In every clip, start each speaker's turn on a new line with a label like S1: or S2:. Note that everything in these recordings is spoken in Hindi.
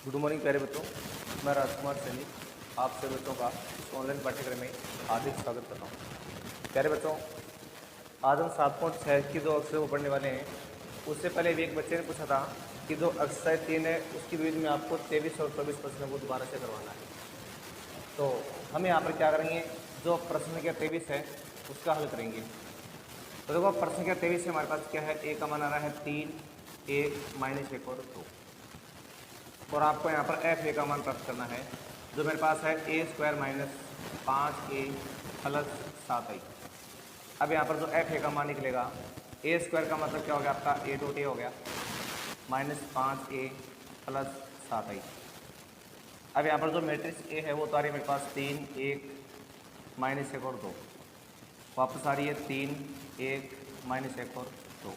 S1: गुड मॉर्निंग प्यारे बच्चों, मैं राजकुमार सैनी आप सभी बच्चों का इस ऑनलाइन पाठ्यक्रम में हार्दिक स्वागत करता हूँ। प्यारे बच्चों, आज हम 7.6 की जो अक्षर को पढ़ने वाले हैं। उससे पहले भी एक बच्चे ने पूछा था कि जो एक्सरसाइज 3 है उसकी विधि में आपको 23 और 24 प्रश्नों को दोबारा से करवाना है। तो हम यहाँ पर क्या करेंगे, जो प्रश्न संख्या 23 है उसका हल करेंगे। तो देखो, प्रश्न संख्या 23 से हमारे पास क्या है, ए का मान आ रहा है 3, 1 माइनस 1 और 2, और आपको यहाँ पर एफ ए का मान प्राप्त करना है, जो मेरे पास है ए square minus 5a plus 7i। अब यहाँ पर जो एफ ए का मान निकलेगा, ए स्क्वायर का मतलब क्या हो गया आपका, ए डॉट ए हो गया माइनस 5a प्लस 7i। अब यहाँ पर जो मैट्रिक्स ए है वो तो आ रही है मेरे पास 3, 1 माइनस 1 और 2, वापस आ रही है 3, 1 माइनस 1 और 2,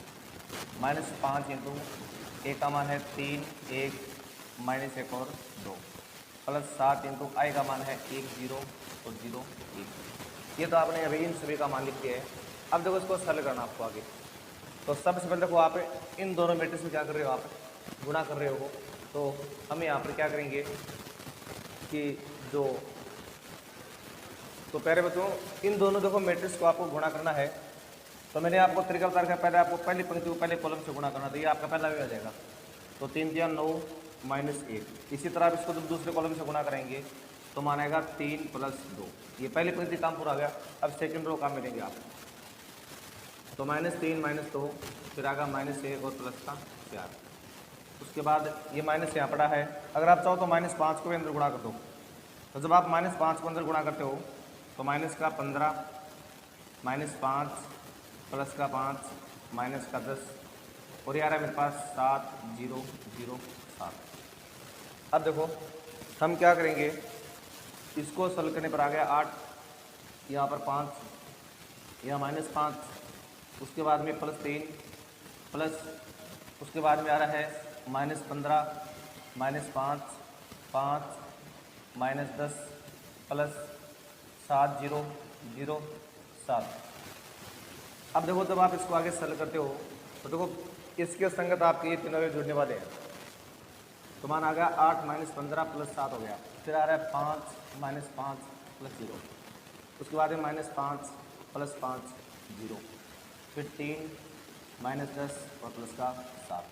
S1: माइनस 5 इंटू ए का मान है 3, 1 माइनस 1 और 2 प्लस 7 इंटू आई का मान है 1, 0 और 0, 1। ये तो आपने अभी इन सभी का मान लिख दिया है। अब देखो इसको सरल करना आपको आगे। तो सबसे पहले देखो, आप इन दोनों मैट्रिक्स में क्या कर रहे हो, आप गुणा कर रहे हो। तो हम यहाँ पर क्या करेंगे कि जो तो प्यारे बच्चों, इन दोनों देखो मैट्रिक्स को आपको गुणा करना है। तो मैंने आपको तरीका बता रखा है, पहले आपको पहली पंक्ति को पहले कॉलम से गुणा करना, तो ये आपका पहला भी आ जाएगा। तो 3 दिया 9 माइनस 1। इसी तरह आप इसको जब दूसरे कॉलम से गुणा करेंगे तो मानेगा 3 प्लस 2। ये पहली पंक्ति काम पूरा हो गया। अब सेकंड रो काम मिलेंगे आप। तो -3 माइनस 2, फिर आगा -1 और प्लस का 4। उसके बाद ये माइनस यहाँ पड़ा है। अगर आप चाहो तो -5 को भी अंदर गुणा कर दो। तो जब आप -5 को अंदर गुणा करते हो तो माइनस का 15 -5 प्लस का 5 माइनस का 10, और ये आ रहा है मेरे पास 7, 0, 0, 7। अब देखो हम क्या करेंगे, इसको सॉल्व करने पर आ गया 8, यहाँ पर 5, यहाँ -5, उसके बाद में +3 प्लस, उसके बाद में आ रहा है -15 -5 5 -10 प्लस 7, 0, 0, 7। अब देखो जब आप इसको आगे सरल करते हो तो देखो इसके संगत आपके ये तीनों जुड़ने वाले हैं। तो मान आ गया 8 -15 प्लस 7 हो गया। फिर आ रहा है 5 -5 प्लस 0, उसके बाद में -5 प्लस 5, 0, फिर 3 -10 और प्लस का 7।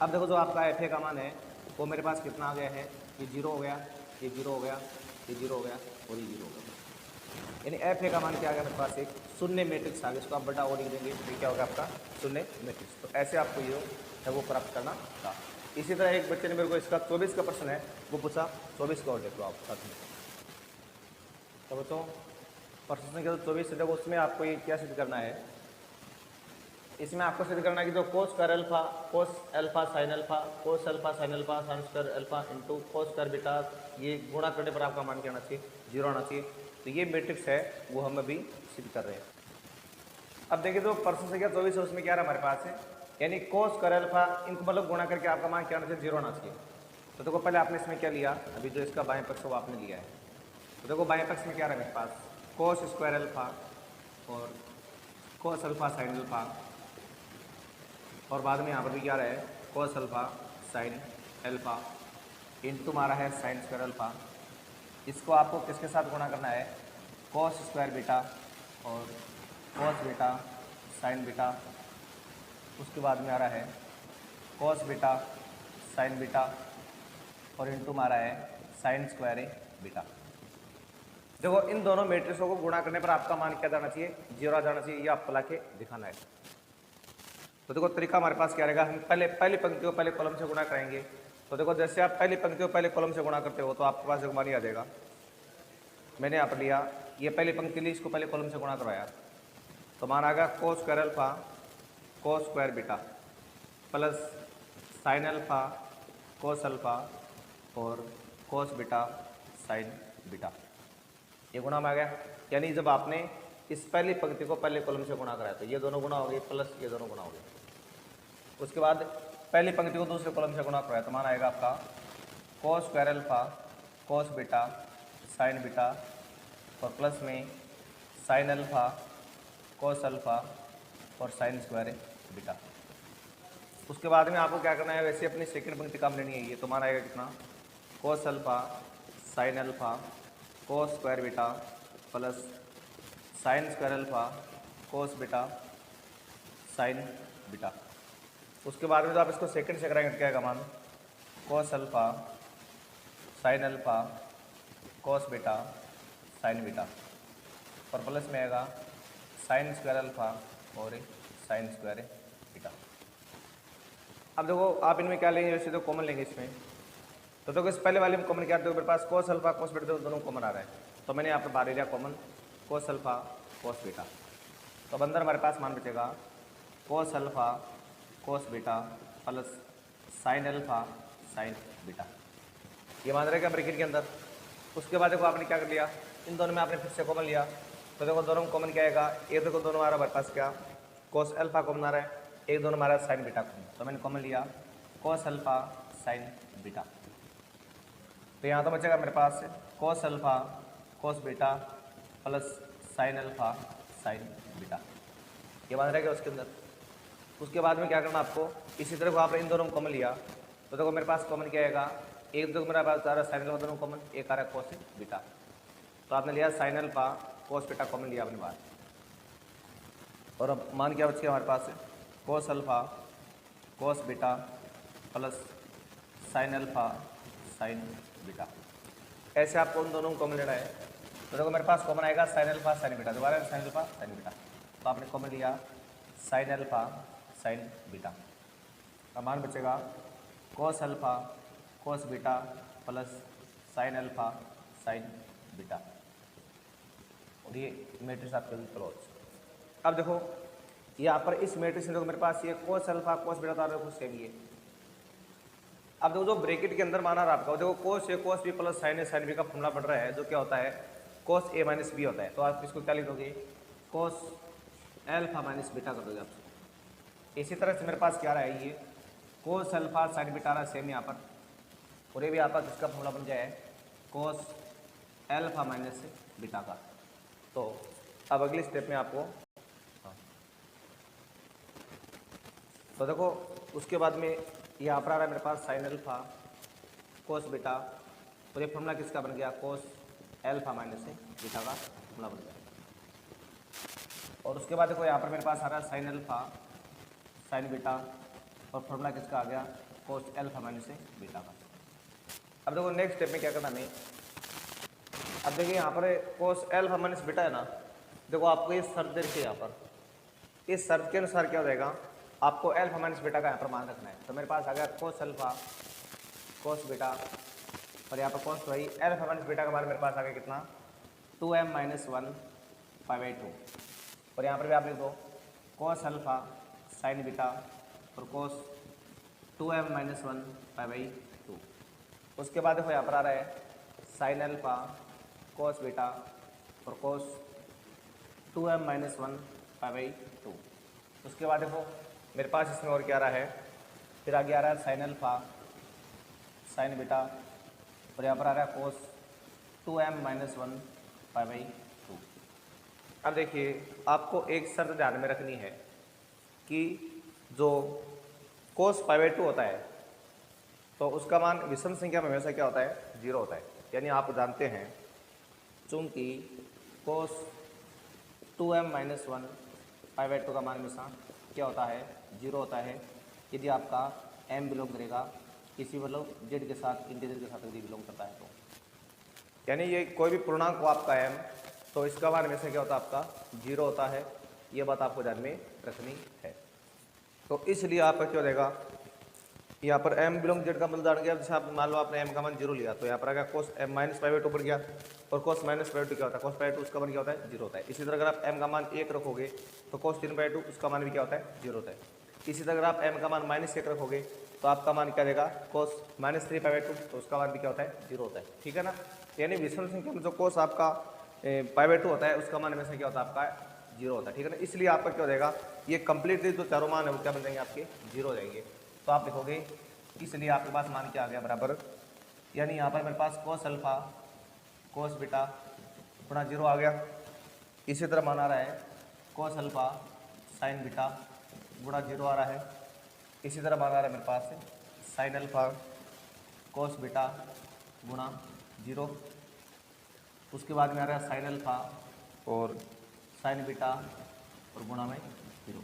S1: अब देखो जो आपका एफ ए का मान है वो मेरे पास कितना आ गया है, ये 0 हो गया, ये 0 हो गया, ये 0 हो गया और ये 0 हो गया। यानी एफ ए का मान क्या आ गया मेरे पास, एक शून्य मैट्रिक्स आ गया। इसको आप बटा ओ लिख देंगे तो क्या होगा आपका शून्य मैट्रिक्स। तो ऐसे आपको ये है वो प्राप्त करना था। इसी तरह एक बच्चे ने मेरे को इसका 24 का प्रश्न है वो पूछा, 24 का और देखो आप साथ में। तो बच्चों प्रश्न संख्या 24 है, देखो उसमें आपको ये क्या सिद्ध करना है, इसमें आपको सिद्ध करना है कि जो cos square alpha cos alpha sine alpha cos alpha sign alpha sine square alpha into cos square beta, ये गुणा करने पर आपका मान क्या आना चाहिए, 0 आना चाहिए। तो ये मैट्रिक्स है वो हम अभी सिद्ध कर रहे हैं। अब देखिए जो प्रश्न संख्या 24 है उसमें क्या रहा हमारे पास है, यानी कोस स्क्वायर अल्फा इनको मतलब गुणा करके आपका मान क्या आना चाहिए, 0 आना चाहिए। तो देखो पहले आपने इसमें क्या लिया, अभी जो इसका बाएं पक्ष वो आपने लिया है। तो देखो बाएं पक्ष में क्या रहा मेरे पास, कोस स्क्वायर अल्फा और कोस अल्फा साइन अल्फा, और बाद में यहाँ पर भी क्या रहा है, cos alpha sine alpha into मारा है साइन स्क्वायर अल्फा। इसको आपको किसके साथ गुणा करना है, कोस स्क्वायर बीटा और कोस बीटा साइन बीटा। उसके बाद में आ रहा है कोस बीटा साइन बीटा और इंटू मारा है साइन स्क्वायर बीटा। देखो इन दोनों मैट्रिक्सों को गुणा करने पर आपका मान क्या जाना चाहिए, 0 जाना चाहिए। ये आपको लाके दिखाना है। तो देखो तरीका हमारे पास क्या रहेगा, हम पहली पंक्ति को पहले कॉलम से गुणा करेंगे। तो देखो जैसे आप पहली पंक्ति को पहले कॉलम से गुणा करते हो तो आपके पास एक मान ही आ जाएगा। मैंने यहाँ पर लिया, ये पहली पंक्ति ली, इसको पहले कॉलम से गुणा करवाया तो मान आ गया cos square alpha cos square beta plus sine alpha cos alpha और कोस बीटा साइन बीटा। ये गुणा में आ गया। यानी जब आपने इस पहली पंक्ति को पहले कॉलम से गुणा कराया तो ये दोनों गुणा हो गए प्लस ये दोनों गुणा हो गए। उसके बाद पहली पंक्ति को दूसरे कॉलम से गुणा कराया तो मान आएगा आपका cos square alpha cos beta sine beta और प्लस में साइन अल्फा कोस अल्फा और साइन स्क्वायर बीटा। उसके बाद में आपको क्या करना है, वैसे अपनी सेकंड पंक्ति काम लेनी है ये, तो मान आएगा कितना, cos alpha sine alpha cos square beta plus sine square alpha cos beta sine beta. उसके बाद में तो आप इसको सेकंड से कराएंगे तो क्या आएगा मान, cos alpha sine alpha cos beta sine beta और प्लस में आएगा साइन स्क्वायर अल्फा और साइन स्क्वायर बीटा। अब देखो आप इनमें क्या लेंगे, वैसे तो कॉमन लेंगे इसमें, तो देखो इस पहले वाले में कॉमन क्या, देखो मेरे पास कोस अल्फा कोस बीटा दोनों कॉमन आ रहा है, तो मैंने यहाँ पर बाहर लिया कॉमन कोस अल्फा कोस बीटा। तो अब अंदर हमारे पास मान बचेगा कोस alpha cos beta plus sine alpha sine beta, ये मान रहेगा ब्रैकेट के अंदर। उसके बाद देखो आपने क्या कर लिया, इन दोनों में आपने फिर से कॉमन लिया, तो देखो दोनों में कॉमन क्या आएगा, एक देखो दोनों आ रहा है हमारे पास क्या, कोस अल्फा कॉमन आ रहा है, एक दोनों हमारा साइन बीटा कॉमन, तो मैंने कॉमन लिया कोस अल्फा साइन बीटा। तो यहाँ तो बचेगा मेरे पास cos alpha cos beta plus sine alpha sine beta, ये मान रहेगा उसके अंदर। उसके बाद में क्या करना आपको, इसी तरह को आपने इन दोनों में कॉमन लिया, तो देखो मेरे पास कॉमन क्या आएगा, एक देखो मेरे पास आ रहा है साइन अल्फा दोनों कॉमन, एक आ रहा है कोस बीटा, तो आपने लिया sine alpha cos beta common लिया अपने पास, और अब मान क्या बच गया हमारे पास cos alpha cos beta plus sine alpha sine beta. ऐसे आपको उन दोनों को कॉमन लेना है, तो देखो मेरे पास कॉमन आएगा साइन अल्फा साइन बीटा, दोबारा साइन अल्फा साइन बीटा, तो आपने कॉमन लिया साइन अल्फा साइन बीटा, का मान बचेगा कोस alpha cos beta plus sine alpha sine beta, और ये मैट्रिक्स आपके क्लोज। अब देखो यहाँ पर इस मैट्रिक्स में देखो मेरे पास ये कोस अल्फा कोस बीटा था, देखो सेम ये। अब देखो जो ब्रैकेट के अंदर माना रहा आपका, देखो कोस ए कोस बी प्लस साइन ए साइन बी का फॉर्मूला बढ़ रहा है, जो क्या होता है कोस ए माइनस बी होता है, तो आप इसको क्या लिख दोगे, कोस अल्फा माइनस बीटा कर दोगे आप। इसी तरह से मेरे पास क्या रहा है, ये कोस अल्फा साइन बीटा रहा है सेम यहाँ पर, और ये भी आपका किसका फॉर्मूला बन जाए कोस अल्फा माइनस बीटा का। तो अब अगले स्टेप में आपको तो देखो उसके बाद में यहाँ पर आ रहा है मेरे पास साइन अल्फा कोस बीटा, और ये फॉर्मूला किसका बन गया कोस अल्फा माइनस बीटा का फॉर्मूला बन गया। और उसके बाद देखो यहाँ पर मेरे पास आ रहा है साइन अल्फा साइन बीटा, और फॉर्मूला किसका आ गया कोस अल्फा माइनस बीटा का। अब देखो नेक्स्ट स्टेप में क्या करना हमें, अब देखिए यहाँ पर कोस अल्फा माइनस बीटा है ना, देखो आपको ये शर्त दे रखी है यहाँ पर, इस शर्त के अनुसार क्या हो जाएगा, आपको अल्फा माइनस बीटा का यहाँ पर मान रखना है। तो मेरे पास आ गया कोस अल्फा कोस बीटा, और यहाँ पर कोस भाई अल्फा माइनस बीटा का मान मेरे पास आ गया कितना 2m माइनस 1 5/2, और यहाँ पर भी आप लिख दो कोस अल्फा साइन बीटा और कोस 2m माइनस 1 5/2। उसके बाद देखो यहाँ पर आ रहा है साइन अल्फा कोस बीटा और कोस 2m माइनस 1 5/2। उसके बाद देखो मेरे पास इसमें और क्या आ रहा है, फिर आगे आ रहा है साइन अल्फा साइन बीटा, और यहाँ पर आ रहा है कोस 2m माइनस 1 5/2। अब देखिए आपको एक शर्त ध्यान में रखनी है कि जो कोस 5/2 होता है तो उसका मान विषम संख्या में हमेशा क्या होता है 0 होता है, यानी आप जानते हैं चूँकि कोस 2m माइनस 1 5/2 का मान हमेशा क्या होता है 0 होता है, यदि आपका m बिलोंग करेगा किसी मतलब z के साथ इंटीजर के साथ यदि बिलोंग करता है तो, यानी ये कोई भी पूर्णांक हो आपका m, तो इसका मान हमेशा क्या होता है आपका 0 होता है, ये बात आपको ध्यान में रखनी है। तो इसलिए आपका क्या हो जाएगा, यहाँ पर m बिलोंग z का मतलब जान गया, जैसे आप मान लो आपने m का मान 0 लिया, तो यहाँ पर आ गया कोस m माइनस 5/2 बन गया, और कोस माइनस 5/2 क्या होता है कोस 5/2 उसका मान क्या होता है 0 होता है। इसी तरह अगर आप m का मान 1 रखोगे तो कोस 3/2 उसका मान भी क्या होता है 0 होता है। इसी तरह अगर आप m का मान -1 रखोगे तो आपका मान क्या देगा कोस -3/2, तो उसका मान भी क्या होता है 0 होता है, ठीक है ना। यानी विषम संख्या में जो कोस आपका 5/2 होता है उसका मान हमेशा क्या होता है आपका 0 होता है, ठीक है ना। इसलिए आपका क्या हो जाएगा, ये कंप्लीटली जो चारों मान है वो क्या बन जाएंगे आपके 0 हो जाएंगे। तो आप लिखोगे, इसलिए आपके पास मान क्या आ गया बराबर, यानी यहाँ पर मेरे पास कोस अल्फा कोस बीटा अपना 0 आ गया। इसी तरह मान आ रहा है कोस अल्फा साइन बीटा गुणा 0 आ रहा है, इसी तरह मान आ रहा है मेरे पास साइन अल्फा कोस बीटा गुणा 0, उसके बाद में आ रहा है साइन अल्फा और साइन बीटा और गुणा में 0।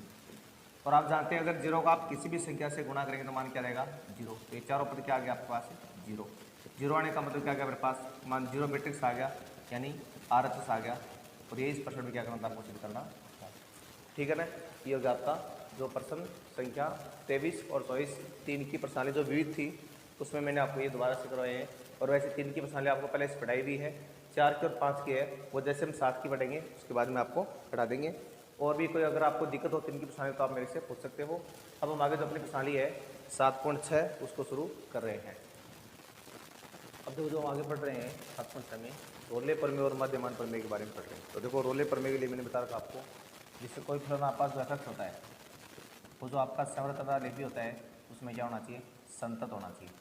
S1: और आप जानते हैं अगर 0 का आप किसी भी संख्या से गुणा करेंगे तो मान क्या रहेगा 0। तो ये चारों पद क्या आ गया आपके पास 0। 0 आने का मतलब क्या गया मेरे पास, मान 0 मैट्रिक्स आ गया यानी RHS आ गया। और ये इस प्रश्न में क्या करना था आपको सिद्ध करना था, ठीक है ना। ये हो गया आपका जो प्रश्न संख्या 23 और 24 3 की प्रश्नावली जो विविध थी उसमें मैंने आपको ये दोबारा से करवाए हैं। और वैसे 3 की प्रश्नावली आपको पहले से पढ़ाई भी है, 4 की और 5 की है, वो जैसे हम 7 की पढ़ेंगे उसके बाद में आपको पढ़ा देंगे। और भी कोई अगर आपको दिक्कत हो 3 की प्रश्नावली तो आप मेरे से पूछ सकते हो। अब हम आगे जो अपनी प्रश्नावली है 7.6 उसको शुरू कर रहे हैं। अब देखो जो आगे पढ़ रहे हैं 7.6 में रोले प्रमेय और मध्यमान प्रमेय के बारे में पढ़ रहे हैं। तो देखो रोले प्रमेय के लिए मैंने बता रखा आपको, जिससे कोई फलन आपका जो इफेक्ट होता है वो जो आपका संवृतता लेपी होता है उसमें क्या होना चाहिए, संतत होना चाहिए।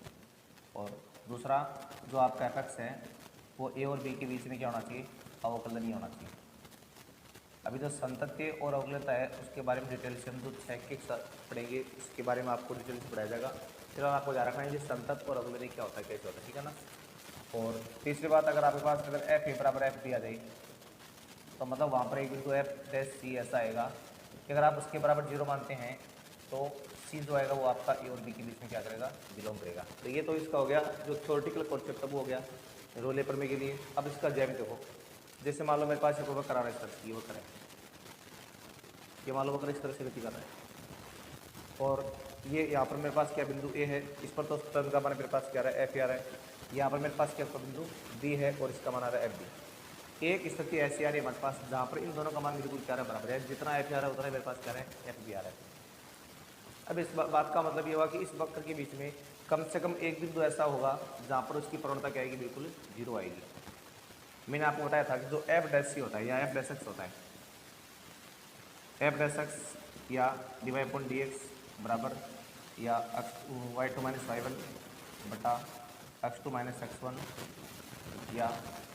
S1: और दूसरा जो आपका एफेक्ट्स है वो ए और बी के बीच में क्या होना चाहिए, अवकलनीय होना चाहिए। अभी जो संतत्य और अवकलता है उसके बारे में डिटेल से हम जो 6 के साथ पढ़ेंगे इसके बारे में आपको डिटेल से पढ़ाया जाएगा। फिलहाल आपको जा रखना है कि संतत और अवकलनीय क्या होता है, कैसे होता है, ठीक है ना। और तीसरी बात, अगर आपके पास अगर एफ ए बराबर एफ दी आ जाए तो मतलब वहाँ पर एक बिंदु एफ डैश सी ऐसा आएगा कि अगर आप उसके बराबर 0 मानते हैं तो सी जो आएगा वो आपका ए और बी के बीच में क्या करेगा, बिलोंग करेगा। तो ये तो इसका हो गया जो थ्योरेटिकल कॉन्सेप्ट है वो हो गया रोले प्रमेय के लिए। अब इसका जैम देखो, जैसे मान लो मेरे पास एक करा रहा है इस तरह से, ये वो करें, ये मान लो वो इस तरह से गति कर रहा है और ये यहाँ पर मेरे पास क्या बिंदु ए है, इस पर तो टर्न का मान मेरे पास क्या आ रहा है, एफ आ रहा है। यहाँ पर मेरे पास क्या बिंदु बी है और इसका मान आ रहा है एफ बी। एक स्थिति ऐसी आ रही है हमारे पास जहाँ पर इन दोनों का मान बिल्कुल क्या बराबर है, जितना एफ आ रहा है उतना मेरे पास क्या है, एफ बी आ रहा है। अब इस बात का मतलब ये हुआ कि इस वक्र के बीच में कम से कम एक बिंदु ऐसा होगा जहाँ पर उसकी प्रवणता क्या आएगी, बिल्कुल 0 आएगी। मैंने आपको बताया था कि जो एफ डैश सी होता है या एफ डैश एक्स होता है, एफ डैश एक्स या dy अपॉन डी एक्स बराबर या Y two minus Y one बटा X two minus X one या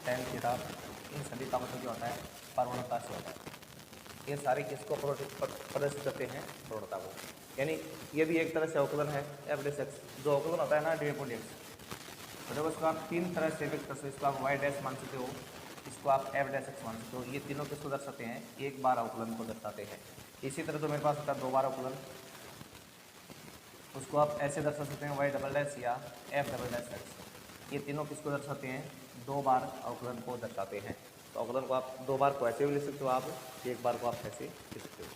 S1: टेन थीटा, इन सभी का मतलब क्या होता है, प्रवणता से होता है। ये सारे किसको प्रदर्शित करते हैं, प्रवणता को। यानी ये भी एक तरह से अवकलन है एफ डैश एक्स। जो अवकलन होता है ना dy अपॉन डी एक्स, तो जब उसको आप 3 तरह से व्यक्त कर सकते हो, इसको आप वाई डैश मान सकते हो, इसको आप एफ डैश एक्स मान सकते हो। ये तीनों किसको दर्शाते हैं, एक बार अवकलन को दर्शाते हैं। इसी तरह तो मेरे पास होता है 2 बार अवकलन, उसको आप ऐसे दर्शा सकते हैं वाई डबल डैश या एफ डबल डैश एक्स। ये तीनों किसको दर्शाते हैं, 2 बार अवकलन को दर्शाते हैं। तो अवकलन को आप 2 बार को ऐसे भी लिख सकते हो, आप एक बार को आप ऐसे लिख सकते हो।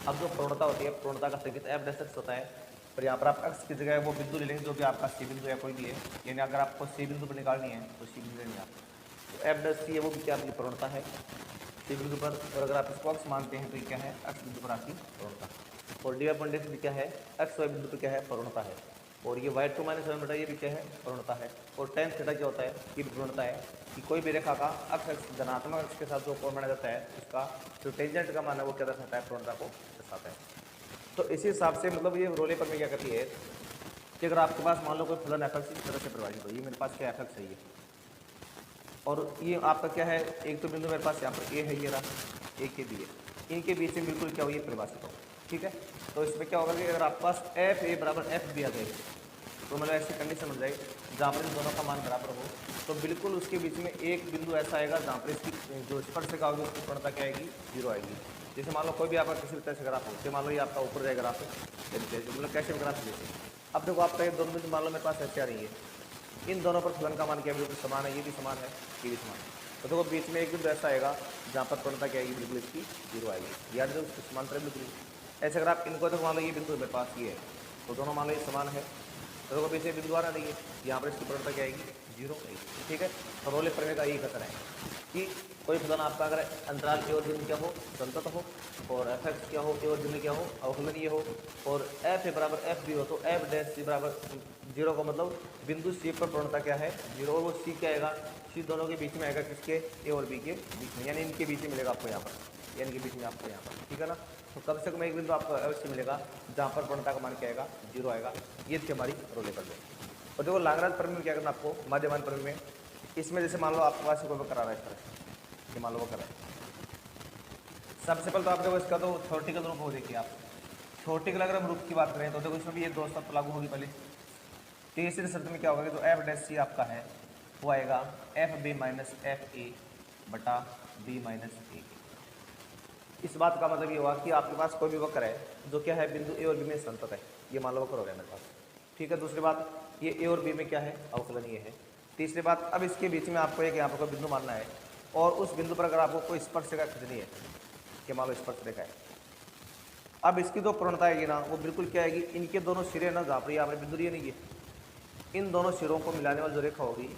S1: अब जो प्रवणता होती है, प्रवणता का संकेत एफ डैश एक्स होता है। पर यहाँ पर आप एक्स की जगह वो बिंदु ले लेंगे जो कि आपका सी बिंदु या कोई भी है। यानी अगर आपको सी बिंदु पर निकालनी है तो सी बिंदु लेंगे आप, तो एफ डैश सी है वो भी क्या आपकी प्रवणता है सी बिंदु पर। और अगर आप इसको एक्स मानते हैं तो ये क्या है, एक्स बिंदु पर आपकी प्रवणता। और डी अपॉन डेक्स भी क्या है, एक्स वाई बिंदु पर क्या है, प्रवणता है। और ये वाई टू माइनस वन बटा ये भी क्या है, प्रवणता है। और टेन थीटा क्या होता है, ये प्रवणता है कि कोई भी रेखा का अक्ष धनात्मक अक्ष के साथ जो कोण बनाया जाता है उसका जो टेंजेंट का मान है वो क्या दर्शाता है, प्रवणता को दर्शाता है। तो इसी हिसाब से मतलब ये रोले पर में क्या करती है कि अगर आपके पास मान लो कोई फलन एफ एक्स इस तरह से परिभाषित हो, ये मेरे पास क्या एफ एक्स है ये, और ये आपका क्या है, एक तो बिंदु मेरे पास यहाँ पर ए है, ये रहा ए के बी है, इनके बीच में बिल्कुल क्या हो, ये परिभाषित हो, ठीक है। तो इसमें क्या होगा कि अगर आपके पास एफ ए बराबर एफ बी आ जाए तो मतलब ऐसी कंडीशन हो जाए जहाँ पर इन दोनों का मान बराबर हो, तो बिल्कुल उसके बीच में एक बिंदु ऐसा आएगा जहाँ पर इसकी जो स्पर्शिका होगी उसकी प्रवणता क्या आएगी, 0 आएगी। जैसे मान लो कोई भी आपका किसी भी तरह से ग्राफ हो, जैसे मान लो ये आपका ऊपर जाएगा ग्राफ, मतलब कैसे ग्राफ जैसे। अब देखो आपका ये दोनों बिंदु मान लो मेरे पास ऐसे आ रही है, इन दोनों पर फलन का मान क्या बिल्कुल समान है, ये भी समान है, ये भी समान है। तो देखो बीच में एक बिंदु ऐसा आएगा जहाँ पर प्रवणता क्या आएगी, बिल्कुल इसकी 0 आएगी। याद रखो उसकी समांतर बिल्कुल। ऐसे अगर आप इनको तो मान लो ये बिंदु मेरे पास ये है, तो दोनों मान लो ये समान है, तो देखो बीच में बिंदु आ रहा है, यहाँ पर इसकी प्रवणता क्या आएगी, 0 आएगी, ठीक है। तो रोले प्रमेय का यही कथन है कि कोई फलन आपका अगर अंतराल ए और बी में क्या हो, संतत हो, और एफ एक्स क्या हो, ए और बी में क्या हो, अवकलनीय हो, और एफ ए बराबर एफ बी हो, तो एफ डैश सी बराबर 0 का मतलब बिंदु सी पर प्रवणता क्या है, 0। और वो सी क्या आएगा, सी दोनों के बीच में आएगा, किसके, ए और बी के बीच में, यानी इनके बीच में मिलेगा आपको यहाँ पर, यानी के बीच में आपको यहाँ पर, ठीक है ना। तो कम से कम एक बिंदु आपको अवश्य मिलेगा जहाँ पर प्रवणता का मान क्या आएगा, 0 आएगा। ये थी हमारी रोले प्रमेय। और देखो लाग्रांज प्रमेय में क्या करना आपको, माध्यमान प्रमेय में, इसमें जैसे मान लो आपके पास कोई करा रहा है इस तरह, ये मान लो वो करा है। सबसे पहले तो आप देखो इसका तो थ्योरेटिकल रूप हो, देखिए आप थ्योरेटिकल अगर हम रूप की बात करें तो देखो इसमें भी ये दो शर्त लागू होगी पहले। तीसरी शर्त में क्या होगा कि जो एफ डैश सी आपका है वो आएगा F B minus F A बटा बी माइनस ए। इस बात का मतलब ये हुआ कि आपके पास कोई भी वक्र है जो क्या है बिंदु ए और बी में संतत है, ये मान लो वक्र हो गया मेरे पास, ठीक है। दूसरी बात ये ए और बी में क्या है अवकलन ये है। तीसरी बात अब इसके बीच में आपको एक यहाँ पर कोई बिंदु मानना है और उस बिंदु पर अगर आपको कोई स्पर्श रेखा खींचनी है, कि मान लो स्पर्श रेखा है, अब इसकी जो प्रवणता आएगी ना वो बिल्कुल क्या आएगी, इनके दोनों सिरे ना जहाँ पर यहाँ पर बिंदु लिए नहीं है, इन दोनों सिरों को मिलाने वाली जो रेखा होगी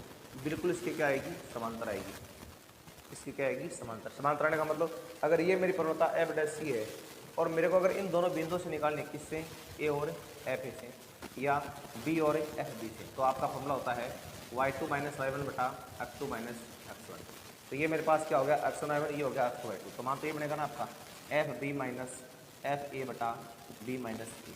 S1: बिल्कुल इसकी क्या आएगी समांतर आएगी। इसकी क्या आएगी समांतर। समांतर आने का मतलब अगर ये मेरी प्रवणता एफ डैश सी है और मेरे को अगर इन दोनों बिंदुओं से निकालने किससे, ए और एफ ए से या बी और एफ बी से, तो आपका फॉर्मूला होता है y2 माइनस y1 बटा x2 माइनस x1। तो ये मेरे पास क्या हो गया x1 y1, ये हो गया x2 y2। तो मान तो ये बनेगा ना आपका F B minus F A बटा बी माइनस ए,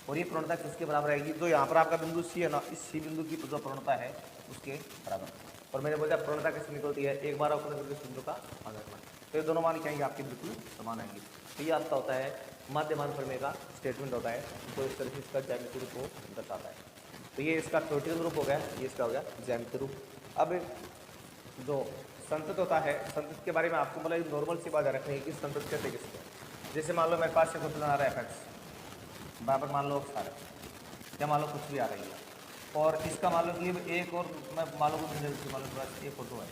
S1: और ये प्रवणता किसके बराबर आएगी, जो यहाँ पर आपका बिंदु सी है ना, इस सी बिंदु की जो प्रवणता है उसके बराबर। और मैंने बोला प्रवणता कैसे निकलती है, एक बार अवकलन करके बिंदु का आधा करना, तो ये दोनों मान क्या आएंगे आपके बिल्कुल समान आएंगे। तो ये आपका होता है माध्यमान प्रमेय का स्टेटमेंट होता है, तो इस तरह से इसका ज्यामितीय रूप को दर्शाता है। तो ये इसका थ्योरेटिकल रूप हो गया, ये इसका हो गया ज्यामितीय रूप। अब जो संतत होता है, संतत के बारे में आपको मतलब नॉर्मल सी बात रखनी है कि संतत कैसे किसको, जैसे मान लो मेरे पास एक फलन आ रहा है एफ बराबर मान लो x आ रहा है या मान लो कुछ भी आ रही है, और इसका मान लो कि एक और मैं मान लो कुछ मान लो एक और दो है,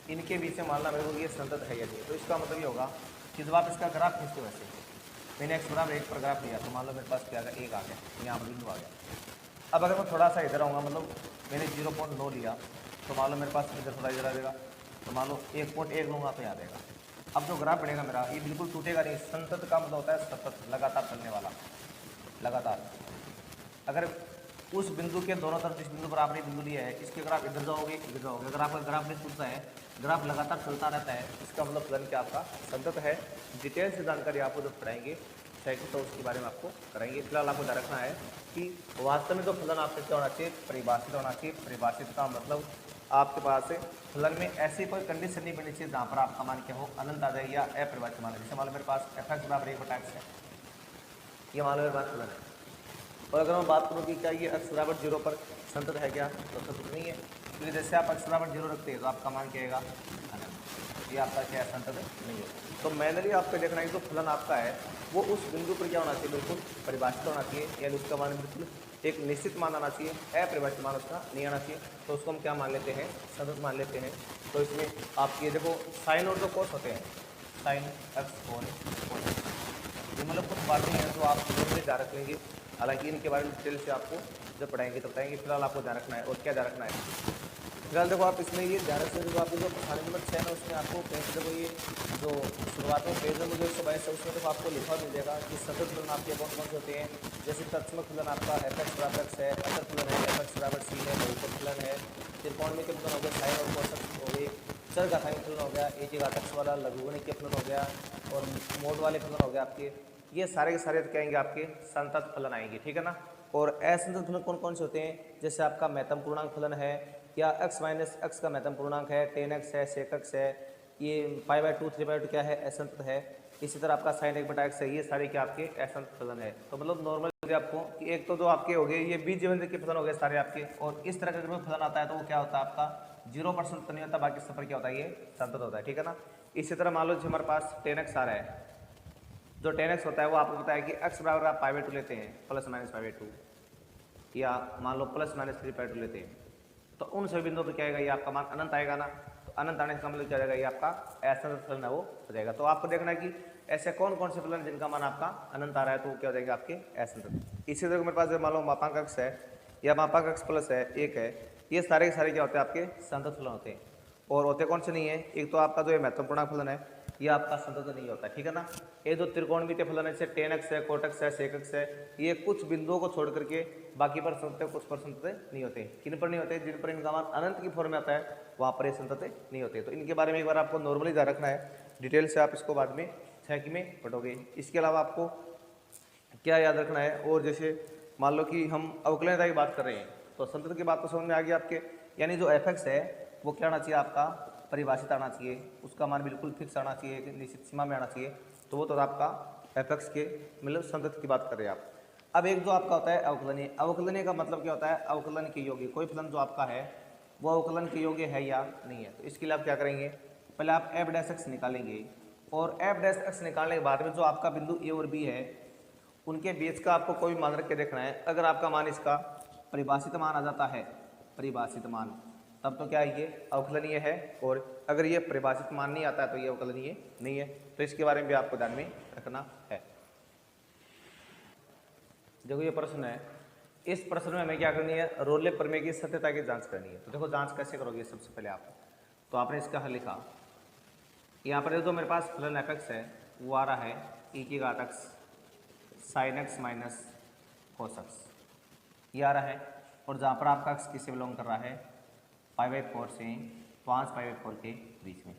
S1: इनके बीच में मानना मेरे को ये संतत है या नहीं। तो इसका मतलब ये होगा कि जब आप इसका ग्राफ खींचते हो वैसे, मैंने x बराबर 1 पर ग्राफ लिया तो मान लो मेरे पास क्या आ गया, एक आ गया, यहाँ पर बिंदु आ गया। अब अगर मैं थोड़ा सा इधर आऊँगा, मतलब मैंने 0.9 लिया तो मान लो मेरे पास इधर थोड़ा इधर आ जाएगा, तो मान लो 1.1 लूँगा तो यहाँ देगा। अब जो ग्राफ बनेगा मेरा ये बिल्कुल टूटेगा नहीं। संतत का मतलब होता है सतत, लगातार चलने वाला, लगातार। अगर उस बिंदु के दोनों तरफ जिस बिंदु पर आपने बिंदु लिया है इसके ग्राफ इधर जाओगे इधर जाओगे, अगर आपका ग्राफ नहीं टूटता है, ग्राफ लगातार चलता रहता है, इसका मतलब फलन क्या आपका संतत है। डिटेल से जानकारी आपको जब पढ़ाएंगे साइकिल तो उसके बारे में आपको कराएंगे। फिलहाल आपको ध्यान रखना है कि वास्तव में जो फलन आपके क्या होना चाहिए, परिभाषित होना चाहिए। परिभाषित का मतलब आपके पास फलन में ऐसी कोई कंडीशन नहीं बनी चाहिए जहाँ पर आपका मान क्या हो अनंत आ जाए या अपरिभाषित मान। जैसे मान लो मेरे पास एफ एक्स बराबर 1/x है, ये मान लो मेरे पास फलन है, और अगर मैं बात करूँ कि क्या ये x बराबर 0 पर संतत है क्या, तो संतत नहीं है, क्योंकि जैसे आप x बराबर 0 रखते हैं तो आपका मान क्या आएगा अनंत, ये आपका क्या संतत नहीं है। तो मैनली आपको देखना है जो फलन आपका है वो उस बिंदु पर क्या होना चाहिए, बिल्कुल परिभाषित होना चाहिए, यानी उसका मान बिल्कुल एक निश्चित मान आना चाहिए, अपरिभाषित मान उसका नहीं आना चाहिए, तो उसको हम क्या मान लेते हैं, संतत मान लेते हैं। तो इसमें आप ये देखो साइन और जो कोस होते हैं, साइन एक्स और कोस, ये मतलब कुछ बातें हैं जो आप ध्यान रख लेंगे, हालांकि इनके बारे में डिटेल से आपको जब पढ़ाएंगे तो बताएंगे। फिलहाल आपको ध्यान रखना है, और क्या ध्यान रखना है फिलहाल देखो आप इसमें ये ध्यान रखते हैं, आपको जो खाने नंबर 6 है उसमें आपको कहीं देखो ये जो शुरुआत में पेज नंबर 122 है उसमें देखो आपको लिखा मिल जाएगा कि सतत फलन आपके कौन कौन से होते हैं। जैसे तत्समक फलन आपका एफ एक्स बराबर एक्स है, असर फलन है एफ एक्स बराबर सी है, बहुपद फलन है, त्रिकोणमित के फलन हो गया साइन और कोसक हो गए, चरघातांकी फलन हो गया, एक घातक वाला लघुगणित के फलन हो गया, और मोड वाले फलन हो गया आपके, ये सारे के सारे कहेंगे आपके संतत फलन आएंगे, ठीक है ना। और असंतत फलन कौन कौन से होते हैं, जैसे आपका महत्तम पूर्णांक फलन है, या x माइनस एक्स का महत्तम पूर्णांक है, 10x है, sec है, ये π/2 3/2 क्या है असंतत है। इसी तरह आपका sin 1/x है, ये सारे क्या आपके असंतत फलन है। तो मतलब नॉर्मल आपको कि एक तो जो आपके हो गए ये बीजगणित के फलन हो गए सारे आपके, और इस तरह का अगर फलन आता है तो वो क्या होता है आपका 0% तो नहीं होता, बाकी सब पर क्या होता है ये संतत होता है, ठीक है ना। इसी तरह मान लो जो हमारे पास 10x आ रहा है, जो 10x होता है वो आपको पता है कि x बराबर आप π/2 लेते हैं प्लस माइनस π/2, या मान लो प्लस माइनस 3/2 लेते हैं, तो उन सभी बिंदुओं पर क्या आएगा, ये आपका मान अनंत आएगा ना। तो अनंत आने का मतलब क्या जाएगा, ये आपका असंतत फलन है वो हो जाएगा। तो आपको देखना है कि ऐसे कौन कौन से फलन जिनका मान आपका अनंत आ रहा है तो वो क्या हो जाएगा आपके असंतत। इसी तरह मेरे पास मान लो मापांक अक्ष है या मापांक अक्ष प्लस है 1 है, ये सारे के सारे क्या होते हैं आपके संतत फलन होते हैं। और होते कौन से नहीं है, एक तो आपका जो है महत्तम पूर्णांक फलन है, ये आपका संतत नहीं होता, ठीक है ना। ये जो त्रिकोणमितीय फलन है जैसे 10x है, cot x है, sec x है, ये कुछ बिंदुओं को छोड़ करके बाकी पर संतत, कुछ पर संतत नहीं होते। किन पर नहीं होते, जिन पर इनका मान अनंत की फॉर्म में आता है वहाँ पर ये संतत नहीं होते। तो इनके बारे में एक बार आपको नॉर्मली ध्यान रखना है, डिटेल से आप इसको बाद में 6 में पढ़ोगे। इसके अलावा आपको क्या याद रखना है, और जैसे मान लो कि हम अवकलनीयता की बात कर रहे हैं तो संतत की बात तो समझ में आ गई आपके, यानी जो एफ एक्स है वो क्या आना चाहिए आपका परिभाषित आना चाहिए, उसका मान बिल्कुल फिक्स आना चाहिए, निश्चित सीमा में आना चाहिए, तो वो तो आपका एफ एक्स के मतलब संतत की बात कर रहे हैं आप। अब एक जो आपका होता है अवकलनीय, अवकलनीय का मतलब क्या होता है, अवकलन के योग्य, कोई फलन जो आपका है वो अवकलन के योग्य है या नहीं है। तो इसके लिए आप क्या करेंगे, पहले आप एफ डैश एक्स निकालेंगे और एफ डैश एक्स निकालने के बाद में जो आपका बिंदु ए और बी है उनके बीच का आपको कोई मान रख के देखना है। अगर आपका मान इसका परिभाषित मान आ जाता है, परिभाषित मान, तब तो क्या है ये अवकलनीय है, और अगर ये परिभाषित मान नहीं आता है तो ये अवकलनीय नहीं है। तो इसके बारे में भी आपको ध्यान में रखना है। देखो ये प्रश्न है, इस प्रश्न में हमें क्या करनी है, रोले प्रमेय की सत्यता की जांच करनी है। तो देखो जांच कैसे करोगे, सबसे पहले आप, तो आपने इसका हल लिखा, यहाँ पर जो मेरे पास फलन एफ एक्स है वो आ रहा है ई की घात x sign X minus cos x, ये आ रहा है। और जहाँ पर आपका एक्स किससे बिलोंग कर रहा है, π/4 से 5π/4 के बीच में।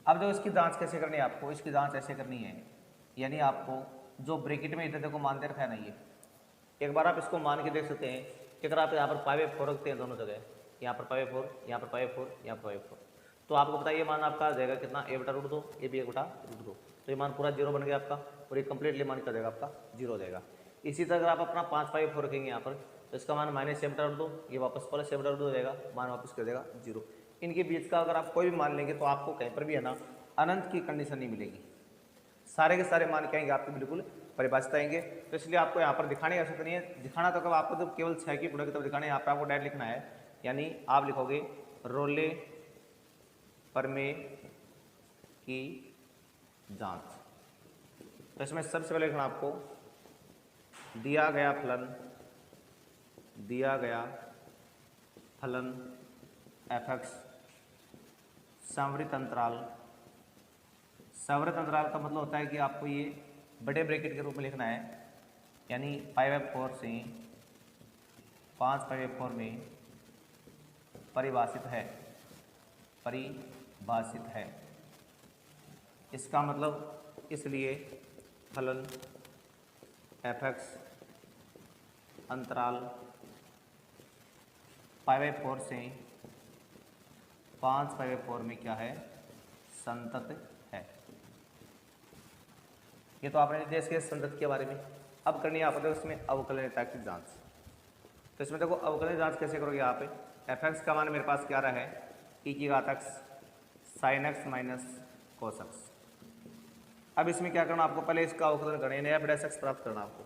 S1: अब जो इसकी जांच कैसे करनी है आपको, इसकी जांच ऐसे करनी है, यानी आपको जो ब्रैकेट में इधर देखो मान दे रखा है ना, ये एक बार आप इसको मान के देख सकते हैं कि अगर आप यहाँ पर π/4 रखते हैं दोनों जगह, यहाँ पर π/4, यहाँ पर π/4, यहाँ पर π/4, तो आपको बताइए मान आपका आ जाएगा कितना, a/√2, ये भी a/√2, तो ये मान पूरा 0 बन गया आपका, और ये कंप्लीटली मान कर देगा आपका 0 हो जाएगा। इसी तरह अगर आप अपना 5π/4 रखेंगे यहाँ पर, तो इसका मान -a/√2, ये वापस प्लस a/√2 हो जाएगा, मान वापस कर देगा 0। इनके बीच का अगर आप कोई भी मान लेंगे तो आपको कहीं पर भी है ना अनंत की कंडीशन नहीं मिलेगी, सारे के सारे मान क्या आएंगे आपको बिल्कुल परिभाषित आएंगे। तो इसलिए आपको यहाँ पर दिखाने की आवश्यकता नहीं है, दिखाना तो कब आपको जब केवल 6 की गुणा की तब दिखाना है, यहाँ पर आपको डायरेक्ट लिखना है, यानी आप लिखोगे रोले प्रमेय की जांच। तो इसमें सबसे पहले लिखना आपको, दिया गया फलन एफ एक्स संवृत अंतराल, संवृत अंतराल का मतलब होता है कि आपको ये बड़े ब्रैकेट के रूप में लिखना है, यानी π/4 से 5π/4 में परिभाषित है। इसका मतलब इसलिए फलन एफ एक्स अंतराल π/4 से 5π/4 में क्या है, संतत है। ये तो आपने देश के संतत के बारे में। अब करनी है आपको इसमें अवकलनीयता की जांच। तो इसमें देखो अवकलनीय जांच कैसे करोगे आप, एफ एक्स का मान मेरे पास क्या रहा है, ई की घात x sign X minus cos x. अब इसमें क्या करना आपको, पहले इसका अवकलन करना है, एफ डैश एक्स प्राप्त करना आपको।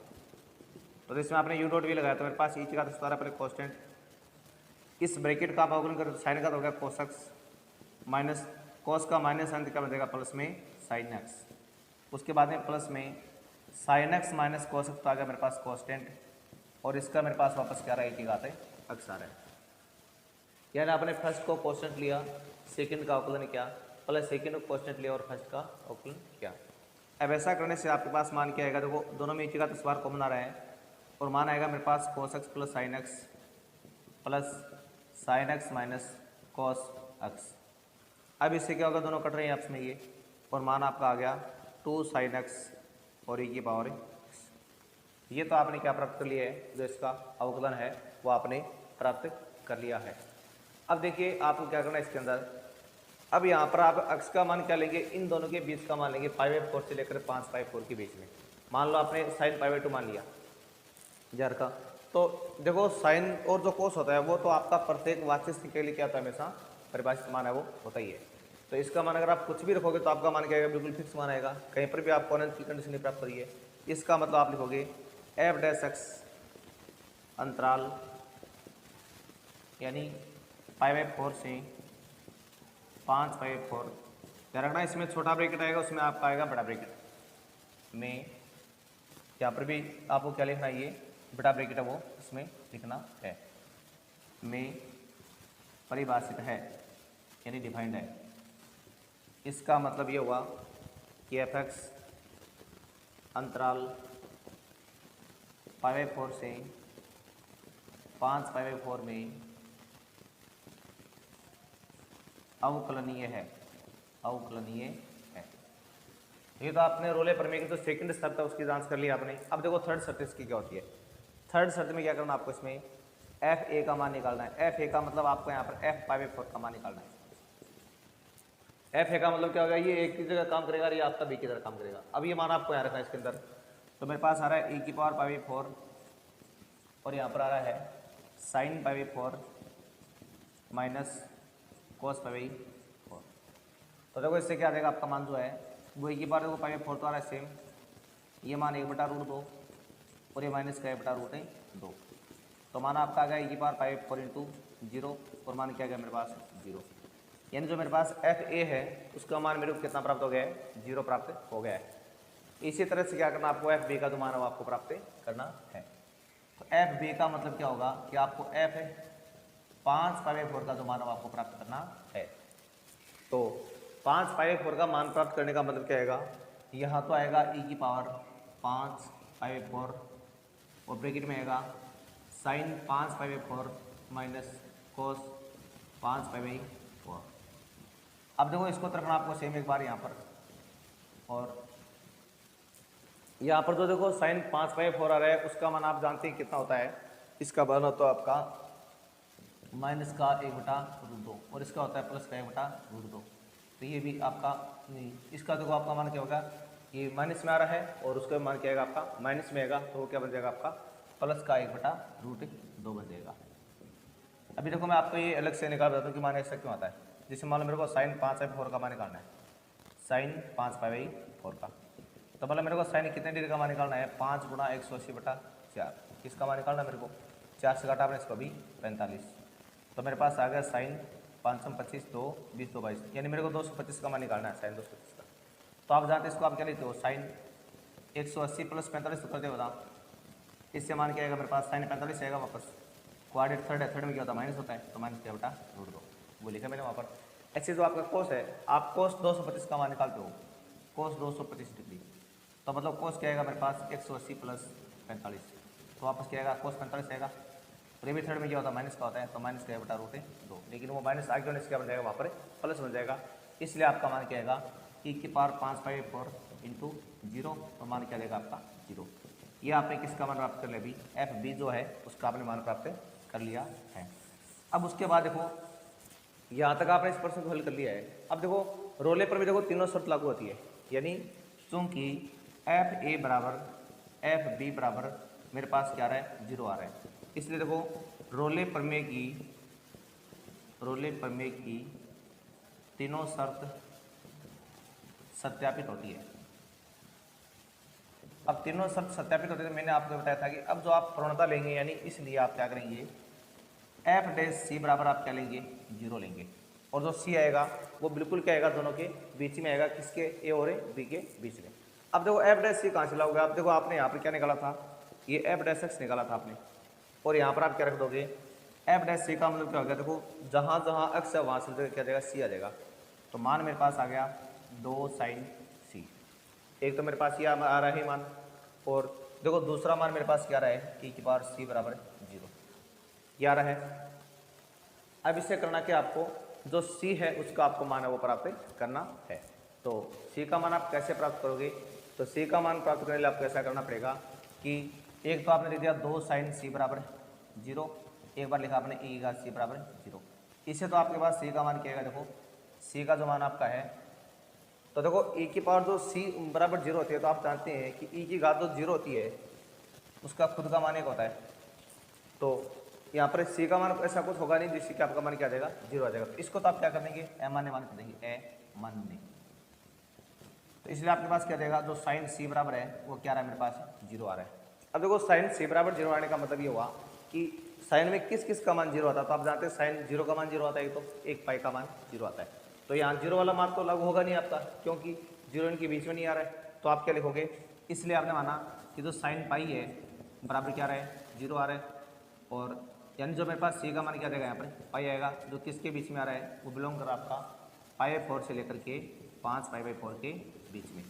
S1: तो इसमें आपने यू डॉट भी लगाया, तो मेरे पास ई की घात एक्स पहले कॉन्स्टेंट, इस ब्रैकेट का आप अवकलन करें तो साइन का हो गया कोस एक्स माइनस कोस का माइनस अंत क्या बनेगा प्लस में साइन एक्स, उसके बाद में प्लस में sign X minus cos x, तो आ गया मेरे पास कॉन्स्टेंट, और इसका मेरे पास वापस क्या रहा है, ई की घात एक्स आ रहा है। यानी आपने फर्स्ट को कॉन्स्टेंट लिया, सेकंड का अवकलन किया, प्लस सेकंड को कॉन्स्टेंट लिया और फर्स्ट का अवकलन किया। अब ऐसा करने से आपके पास मान क्या आएगा, देखो दोनों में ई की घात इस बार कॉमन आ रहा है, और मान आएगा मेरे पास cos X plus sine X plus sine X minus cos X. अब इससे क्या होगा, दोनों कट रहे हैं आपस में ये, और मान आपका आ गया 2 साइन एक्स और ई की पावर एक्स। ये तो आपने क्या प्राप्त कर लिया है, जो इसका अवकलन है वो आपने प्राप्त कर लिया है। अब देखिए आपको क्या करना है इसके अंदर, अब यहाँ पर आप एक्स का मान क्या लेंगे, इन दोनों के बीच का मान लेंगे, 5/4 से लेकर 5/4 के बीच में। मान लो आपने साइन π/2 मान लिया जार का, तो देखो साइन और जो कोस होता है वो तो आपका प्रत्येक वाचस्पति के लिए क्या होता है, हमेशा परिभाषित मान है वो होता ही है। तो इसका मान अगर आप कुछ भी रखोगे तो आपका मान क्या आएगा, बिल्कुल फिक्स मान आएगा, कहीं पर भी आपको अनंत की कंडीशन नहीं प्राप्त करिए। इसका मतलब आप लिखोगे एफ डैश एक्स अंतराल, यानी π/4 से 5/4, क्या रखना, इसमें छोटा ब्रैकेट आएगा, उसमें आपका आएगा बड़ा ब्रैकेट में, यहाँ पर भी आपको क्या लिखना है, ये बड़ा ब्रैकेट है वो इसमें लिखना है, में परिभाषित है, यानी डिफाइंड है। इसका मतलब ये हुआ कि एफ एक्स अंतराल π/4 से 5/4 में अवकलनीय है, अवकलनीय है। ये तो आपने रोले प्रमेय की जो सेकंड शर्त है उसकी जांच कर ली आपने। अब देखो थर्ड शर्त इसकी क्या होती है। थर्ड शर्त में क्या करना आपको, इसमें एफ ए का मान निकालना है। एफ ए का मतलब आपको यहाँ पर एफ π/4 का मान निकालना है। एफ ए का मतलब क्या होगा, ये एक की जगह काम करेगा और ये आपका बी की तरह काम करेगा। अब ये मान आपको यहाँ रखना है इसके अंदर, तो मेरे पास आ रहा है e की पावर पाई 4 और यहाँ पर आ रहा है साइन पाई 4 माइनस कोस पाई 4। तो देखो इससे क्या आ जाएगा, आपका मान जो है वो e की पावर देखो पाई 4 तो आ रहा है सेम, ये मान 1/√2 और ये माइनस का 1/√2। तो मान आपका आ गया e की पावर पाई 4 इंटू 0 और मान क्या गया मेरे पास 0, यानी जो मेरे पास एफ ए है उसका मान मेरे को कितना प्राप्त हो गया है, 0 प्राप्त हो गया है। इसी तरह से क्या करना आपको, एफ बी का जो मान है आपको प्राप्त करना है। तो एफ बी का मतलब क्या होगा कि आपको एफ 5/4 का जो मान है आपको प्राप्त करना है। तो 5/4 का मान प्राप्त करने का मतलब क्या आएगा, यहाँ तो आएगा e की पावर 5/4 और ब्रैकेट में आएगा साइन 5/4 माइनस कोस 5/4। अब देखो इसको रखना आपको सेम एक बार यहाँ पर, और यहाँ पर जो देखो साइन 5/4 आ रहा है उसका मान आप जानते हैं कितना होता है, इसका मान होता है आपका माइनस का 1/√2 और इसका होता है प्लस का 1/√2। तो ये भी आपका नहीं, इसका देखो आपका मान क्या होगा, ये माइनस में आ रहा है और उसका मान क्या आएगा आपका माइनस में आएगा, तो वो क्या बन जाएगा आपका प्लस का 1/√2 बन जाएगा। अभी देखो मैं आपको ये अलग से निकाल देता हूँ कि मान ऐसा क्यों आता है। जैसे मान लो मेरे को साइन 5/4 का मान निकालना है, साइन 5/4 का, तो मतलब मेरे को साइन कितने डिग्री का मान निकालना है, 5 गुणा 180/4। किसका मान निकालना है मेरे को, 4 से काटा आपने इसको भी 45, तो मेरे पास आ गया साइन 525 2 20 2 22, यानी मेरे को 225 का मान निकालना है, साइन 225 का। तो आप जानते इसको आप क्या लेते हो, साइन 180 प्लस 45 तो करते हो बताओ, इससे मान क्या आएगा मेरे पास साइन 45 आएगा वापस, क्वाड्रेट थर्ड है, थर्ड में क्या होता है माइनस होता है, तो माइनस क्या √2 वो लिखा मैंने वहाँ पर। ऐसे जो आपका कोस है, आप कोस 225 का मान निकालते हो, कोस 225 डिग्री, तो मतलब कोस क्या आएगा मेरे पास 180 प्लस 45, तो वापस क्या आएगा कोस 45 आएगा, और ये भी थर्ड में क्या होता है माइनस का होता है, तो माइनस का √2, लेकिन वो माइनस आगे होने से क्या बन जाएगा वहाँ पर प्लस बन जाएगा, इसलिए आपका मान क्या आएगा e की पावर 5/4 इंटू 0 और मान क्या देगा आपका 0। ये आपने किसका मान प्राप्त कर लिया, अभी एफ बी जो है उसका आपने मान प्राप्त कर लिया है। अब उसके बाद देखो यहाँ तक आपने इस प्रश्न को हल कर लिया है। अब देखो रोले पर भी देखो तीनों शर्त लागू होती है, यानी चूंकि एफ ए बराबर एफ बी बराबर मेरे पास क्या आ रहा है 0 आ रहा है, इसलिए देखो रोले प्रमेय की तीनों शर्त सत्यापित होती है। अब तीनों शर्त सत्यापित होती है, तो मैंने आपको बताया था कि अब जो आप प्रवणता लेंगे, यानी इसलिए आप क्या करेंगे, एफ डैश सी बराबर आप क्या लेंगे 0 लेंगे, और जो सी आएगा वो बिल्कुल क्या आएगा दोनों के बीच में आएगा, किसके ए और बी के बीच में। अब देखो एफ डैश सी कहाँ से लाओगे, आप देखो आपने यहाँ पर क्या निकाला था, ये एफ डैश एक्स निकाला था आपने, और यहाँ पर आप क्या रख दोगे एफ डैश सी का मतलब क्या हो गया, देखो जहाँ जहाँ एक्स है वहाँ से क्या जाएगा सी आ जाएगा। तो मान मेरे पास आ गया 2 साइन सी, एक तो मेरे पास ये आ रहा है मान, और देखो दूसरा मान मेरे पास क्या आ रहा है e की पावर सी बराबर 0 ये आ रहा है। अब इससे करना क्या, आपको जो c है उसका आपको मान है वो प्राप्त करना है। तो c का मान आप कैसे प्राप्त करोगे, तो c का मान प्राप्त करने के लिए आपको ऐसा करना पड़ेगा कि एक तो आपने दे दिया 2 साइन सी बराबर 0, एक बार लिखा आपने e का c बराबर 0, इससे तो आपके पास c का मान क्या आएगा, देखो c का जो मान आपका है, तो देखो e की पावर जो c बराबर 0 होती है, तो आप जानते हैं कि e की घात जो 0 होती है उसका खुद का मान एक होता है। तो यहाँ पर c का मान ऐसा कुछ होगा नहीं जिससे कि आपका मान क्या आ जाएगा 0 आ जाएगा, तो इसको तो आप क्या कर देंगे अमान्य मान कर देंगे, अमान्य। तो इसलिए आपके पास क्या देगा, जो साइन c बराबर है वो क्या रहा है मेरे पास 0 आ रहा है। अब देखो साइन c बराबर 0 आने का मतलब ये हुआ कि साइन में किस किस का मान 0 आता है, तो आप जानते हैं साइन 0 का मान 0 आता है, तो एक पाई का मान 0 आता है, तो यहाँ 0 वाला मान तो लागू होगा नहीं आपका, क्योंकि 0 इनके बीच में नहीं आ रहा है, तो आप क्या लिखोगे, इसलिए आपने माना कि जो साइन पाई है बराबर क्या आ रहा है 0 आ रहा है, और यानी जो मेरे पास सी का मान क्या देगा यहाँ पर पाई आएगा, जो किसके बीच में आ रहा है वो बिलोंग कर रहा है आपका π/4 से लेकर के 5π/4 के बीच में,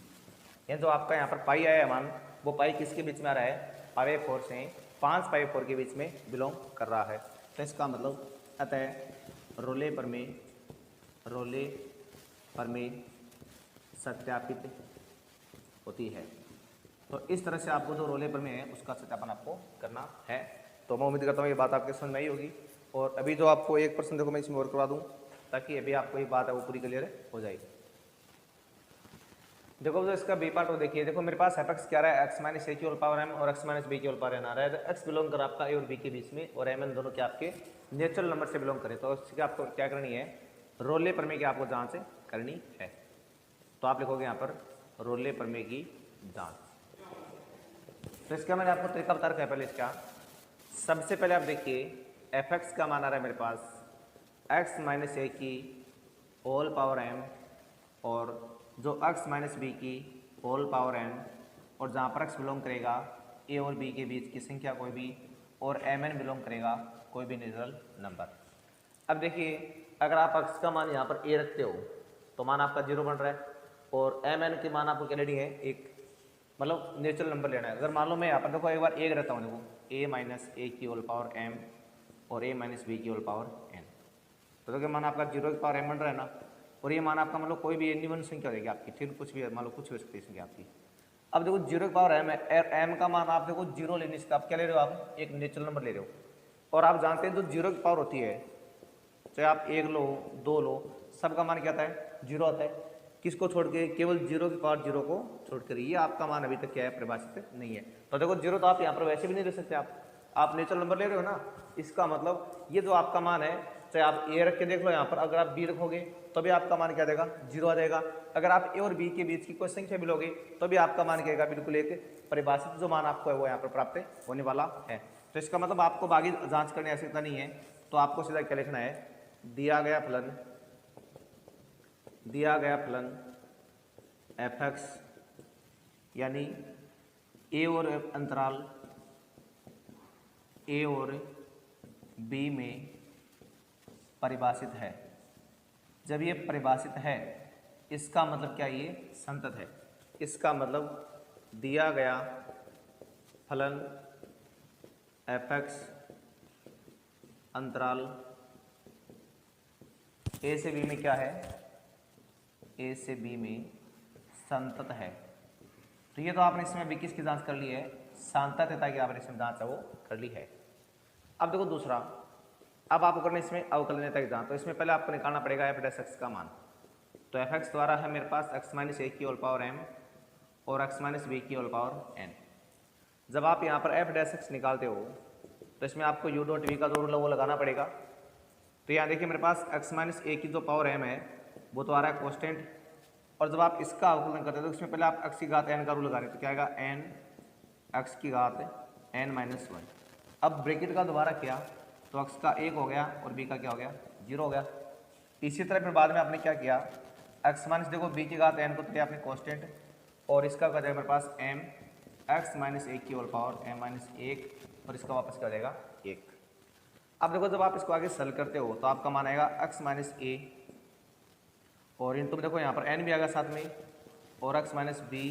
S1: यानी जो आपका यहाँ पर पाई आया है मान वो पाई किसके बीच में आ रहा है π/4 से 5π/4 के बीच में बिलोंग कर रहा है। तो इसका मतलब अतः रोले प्रमेय सत्यापित होती है। तो इस तरह से आपको जो रोले प्रमेय है उसका सत्यापन आपको करना है। तो मैं उम्मीद करता हूँ ये बात आपके समझ में आई होगी। और अभी जो आपको एक प्रश्न देखो मैं इसमें और करवा दूँ ताकि अभी आपको ये बात है वो पूरी क्लियर हो जाए। देखो जो इसका बी पार्ट वो देखिए, देखो मेरे पास एफ एक्स क्या रहा है, एक्स माइनस ए की होल पावर एम और एक्स माइनस बी की होल पावर एन आ रहा है। एक्स बिलोंग कर आपका ए और बी के बीच में और एम एन दोनों के आपके नेचुरल नंबर से बिलोंग करें, तो इसकी आपको क्या करनी है, रोले प्रमेय की आपको जांच करनी है। तो आप लिखोगे यहाँ पर रोले प्रमेय की जांच। तो इसका मैंने आपको तरीका बता रखा है पहले इसका। सबसे पहले आप देखिए एफ एक्स का मान आ रहा है मेरे पास एक्स माइनस ए की होल पावर एम और जो x माइनस बी की होल पावर n और जहाँ पर x बिलोंग करेगा a और b के बीच की संख्या कोई भी और mn बिलोंग करेगा कोई भी नेचुरल नंबर। अब देखिए अगर आप x का मान यहाँ पर a रखते हो तो मान आपका 0 बन रहा है और mn के मान आपको क्या लेनी है, एक मतलब नेचुरल नंबर लेना है। अगर मान लो मैं यहाँ पर देखो एक बार a रहता हूँ, देखो a माइनस ए की होल पावर m और a माइनस बी की होल पावर n, तो देखो मान आपका 0 की पावर m बन रहा है ना, और ये मान आपका मतलब कोई भी एनी वन संख्या रहेगी आपकी, ठीक कुछ भी मान लो कुछ भी हो सकती है संख्या आपकी। अब देखो 0 की पावर एम है, एम का मान आप देखो 0 लेने से आप क्या ले रहे हो, आप एक नेचुरल नंबर ले रहे हो। और आप जानते हैं जो 0 की पावर होती है, चाहे आप 1 लो 2 लो, सबका मान क्या आता है, 0 आता है। किसको छोड़ के, केवल 0 की पावर 0 को छोड़कर, ये आपका मान अभी तक क्या है, परिभाषित नहीं है। तो देखो 0 तो आप यहाँ पर वैसे भी नहीं ले सकते, आप नेचुरल नंबर ले रहे हो ना, इसका मतलब ये जो आपका मान है, चाहे आप ए रख के देख लो यहाँ पर, अगर आप बी रखोगे तो भी आपका मान क्या देगा, 0 आ जाएगा। अगर आप ए और बी के बीच की कोई संख्या भी लोगे तो भी आपका मान क्या आएगा, बिल्कुल एक परिभाषित जो मान आपको है वो यहाँ पर प्राप्त होने वाला है। तो इसका मतलब आपको बाकी जांच करने की आवश्यकता नहीं है, तो आपको सीधा क्या लिखना है, दिया गया फलन एफ एक्स यानी ए और अंतराल ए और बी में परिभाषित है। जब ये परिभाषित है इसका मतलब क्या, ये संतत है। इसका मतलब दिया गया फलन एफ एक्स अंतराल ए से बी में क्या है, ए से बी में संतत है। तो ये तो आपने इसमें भी किसकी जांच कर ली है, सांतत्यता की आपने इसमें जांच है वो कर ली है। अब देखो दूसरा, अब आपको करना इसमें अवकलनीयता की जांच। तो इसमें पहले आपको निकालना पड़ेगा एफ डैश एक्स का मान। तो एफ एक्स द्वारा है मेरे पास एक्स माइनस ए की होल पावर एम और एक्स माइनस बी की होल पावर एन। जब आप यहाँ पर एफ डैश एक्स निकालते हो तो इसमें आपको यू डॉट वी का जो रूल है वो लगाना पड़ेगा। तो यहाँ देखिए मेरे पास एक्स माइनस ए की जो पावर एम है वो तो आ रहा है कॉन्स्टेंट, और जब आप इसका अवकलन करते हो तो इसमें पहले आप एक्स की घात एन का रूल लगा रहे हैं, तो क्या आएगा एन एक्स की घात एन माइनस 1। अब ब्रैकेट का दोबारा किया तो एक्स का 1 हो गया और बी का क्या हो गया, 0 हो गया। इसी तरह फिर बाद में आपने क्या किया, एक्स माइनस देखो बी की घात एन को तो लिया आपने कॉन्स्टेंट, और इसका क्या जाएगा मेरे पास एम एक्स माइनस 1 की होल पावर एम माइनस 1 और इसका वापस क्या हो जाएगा 1। अब देखो जब आप इसको आगे सरल करते हो तो आपका मान आएगा एक्स माइनस ए और इंटू में देखो यहाँ पर एन भी आएगा साथ में और एक्स माइनस बी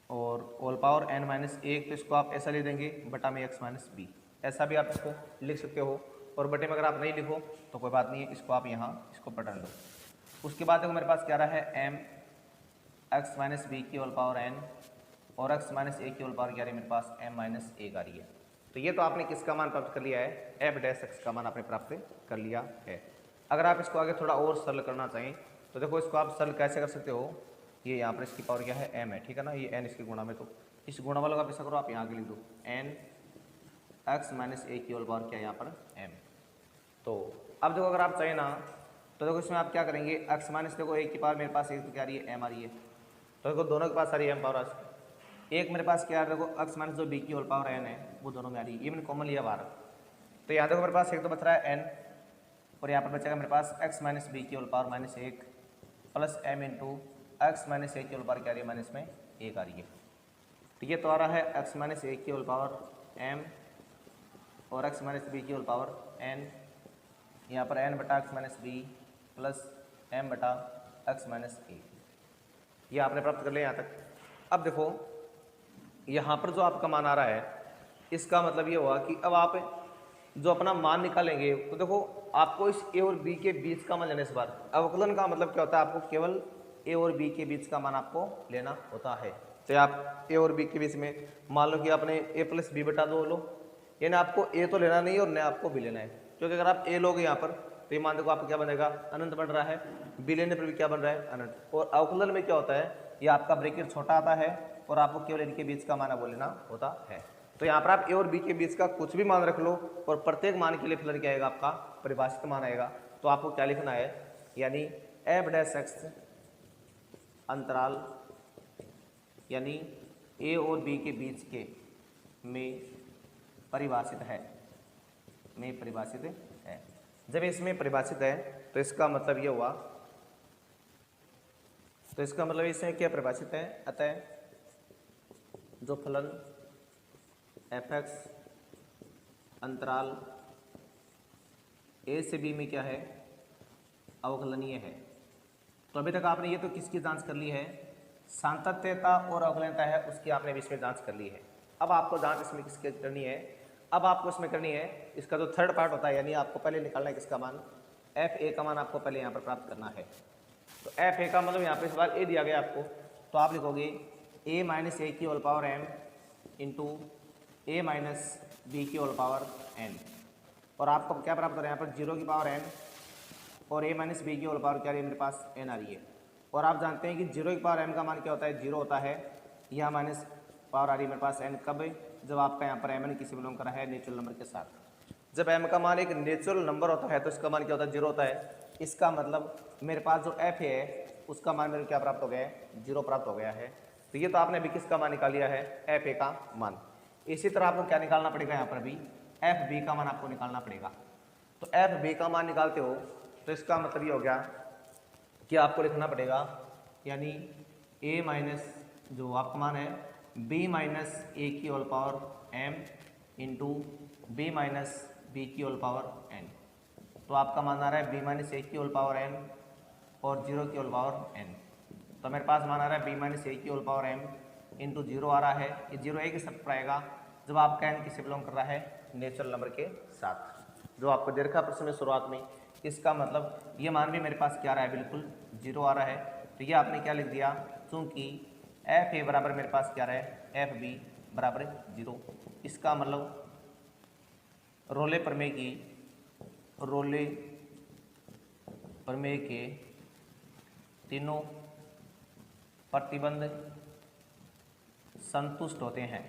S1: और होल पावर एन माइनस 1। तो इसको आप ऐसा ले देंगे बटा में एक्स माइनस बी, ऐसा भी आप इसको लिख सकते हो। और बटे में अगर आप नहीं लिखो तो कोई बात नहीं है, इसको आप यहाँ इसको पलट दो। उसके बाद देखो मेरे पास क्या रहा है एम एक्स माइनस बी की होल पावर एन और एक्स माइनस ए की होल पावर क्या रही है मेरे पास एम माइनस 1 आ रही है। तो ये तो आपने किसका मान प्राप्त कर लिया है, एफ डैश एक्स का मान आपने प्राप्त कर लिया है। अगर आप इसको आगे थोड़ा और सरल करना चाहें तो देखो इसको आप सरल कैसे कर सकते हो, ये यहाँ पर इसकी पावर क्या है एम है, ठीक है ना, ये एन इसके गुणा में, तो इस गुणा वालों का आप ऐसा करो, आप यहाँ आगे लिख दो एन एक्स माइनस ए की होल पावर क्या है यहाँ पर एम। तो अब देखो अगर आप चाहें ना तो देखो इसमें आप क्या करेंगे, एक्स माइनस देखो ए की पावर मेरे पास एक तो क्या आ रही है एम आ रही है, तो देखो दोनों के पास आ रही है एम पावर एक मेरे पास क्या है, देखो एक्स माइनस जो बी की होल पावर एन है वो दोनों में आ रही है, ये मैंने कॉमन लिया बाहर। तो यहाँ देखो मेरे पास एक तो बच रहा है एन और यहाँ पर बचेगा मेरे पास एक्स माइनस बी की whole power minus 1 plus M into X minus A की होल पावर क्या आ रही है माइनस में 1 आ रही है। तो ये तो आ रहा है एक्स माइनस ए की होल पावर एम और एक्स माइनस बी की होल पावर एन, यहाँ पर एन बटा X minus B plus M बटा एक्स माइनस ए, ये आपने प्राप्त कर लिया यहाँ तक। अब देखो यहाँ पर जो आपका मान आ रहा है इसका मतलब ये हुआ कि अब आप जो अपना मान निकालेंगे तो देखो आपको इस ए और बी के बीच का मान लेने से बाद अवकलन का मतलब क्या होता है, आपको केवल ए और बी के बीच का मान आपको लेना होता है। तो आप ए और बी के बीच में मान लो कि आपने ए प्लस बी बटा 2 लो, यानी आपको ए तो लेना नहीं और न आपको बी लेना है, क्योंकि अगर आप ए लोगे यहाँ पर तो ये मान देखो आपका क्या बनेगा, अनंत बन रहा है। बी लेने पर भी क्या बन रहा है, अनंत। और अवकलन में क्या होता है, ये आपका ब्रैकेट छोटा आता है और आपको केवल इनके बीच का मान वो लेना होता है। तो यहाँ पर आप ए और बी के बीच का कुछ भी मान रख लो और प्रत्येक मान के लिए फलन क्या आएगा, आपका परिभाषित मान आएगा। तो आपको क्या लिखना है, यानी एफ डैश एक्स अंतराल यानी ए और बी के बीच के में परिभाषित है, में परिभाषित है। जब इसमें परिभाषित है तो इसका मतलब ये हुआ, तो इसका मतलब इसमें क्या परिभाषित है, अतः जो फलन एफ एक्स अंतराल ए से बी में क्या है, अवकलनीय है। तो अभी तक आपने ये तो किसकी जांच कर ली है, सातत्यता और अवकलनीयता है उसकी आपने भी इसमें जांच कर ली है। अब आपको जांच इसमें किसकी करनी है, अब आपको इसमें करनी है इसका जो थर्ड पार्ट होता है, यानी आपको पहले निकालना है किसका मान, एफ ए का मान आपको पहले यहाँ पर प्राप्त करना है। तो एफ ए का मतलब यहाँ पे सवाल ए दिया गया आपको, तो आप लिखोगे ए माइनस ए की होल पावर एम इंटू ए माइनस बी की होल पावर एन, और आपको क्या प्राप्त हो रहा है यहाँ पर 0 की पावर एन और ए माइनस बी की होल पावर क्या रही है मेरे पास, एन आ रही है। और आप जानते हैं कि 0 की पावर एम का मान क्या होता है, 0 होता है। यह माइनस पावर आ रही है मेरे पास एन, कब, जब आपका यहाँ पर एम एन किसी बिलोंग करा है नेचुरल नंबर के साथ। जब एम का मान एक नेचुरल नंबर होता है तो इसका मान क्या होता है, 0 होता है। इसका मतलब मेरे पास जो एफ है उसका मान मेरे क्या प्राप्त हो गया है, 0 प्राप्त हो गया है। तो ये तो आपने अभी किसका मान निकाल लिया है, एफ ए का मान। इसी तरह आपको क्या निकालना पड़ेगा, यहाँ पर भी एफ बी का मान आपको निकालना पड़ेगा। तो एफ बी का मान निकालते हो तो इसका मतलब ये हो गया कि आपको लिखना पड़ेगा, यानी ए माइनस जो आपका मान है बी माइनस ए की whole power M into B minus B की होल पावर एन। तो आपका मान आ रहा है बी माइनस ए की होल पावर एम और 0 की होल पावर एन। तो मेरे पास मान आ रहा है बी माइनस ए की होल पावर एम इंटू 0 आ रहा है, ये 0 एक शब्द पर आएगा जब आपका एन किससे बिलोंग कर रहा है, नेचुरल नंबर के साथ, जो आपको दे रखा प्रश्न में शुरुआत में। इसका मतलब ये मान भी मेरे पास क्या आ रहा है, बिल्कुल 0 आ रहा है। तो ये आपने क्या लिख दिया, चूँकि एफ ए बराबर मेरे पास क्या रहा है, एफ बी बराबर 0। इसका मतलब रोले प्रमेय की, रोले प्रमेय के तीनों प्रतिबंध संतुष्ट होते हैं।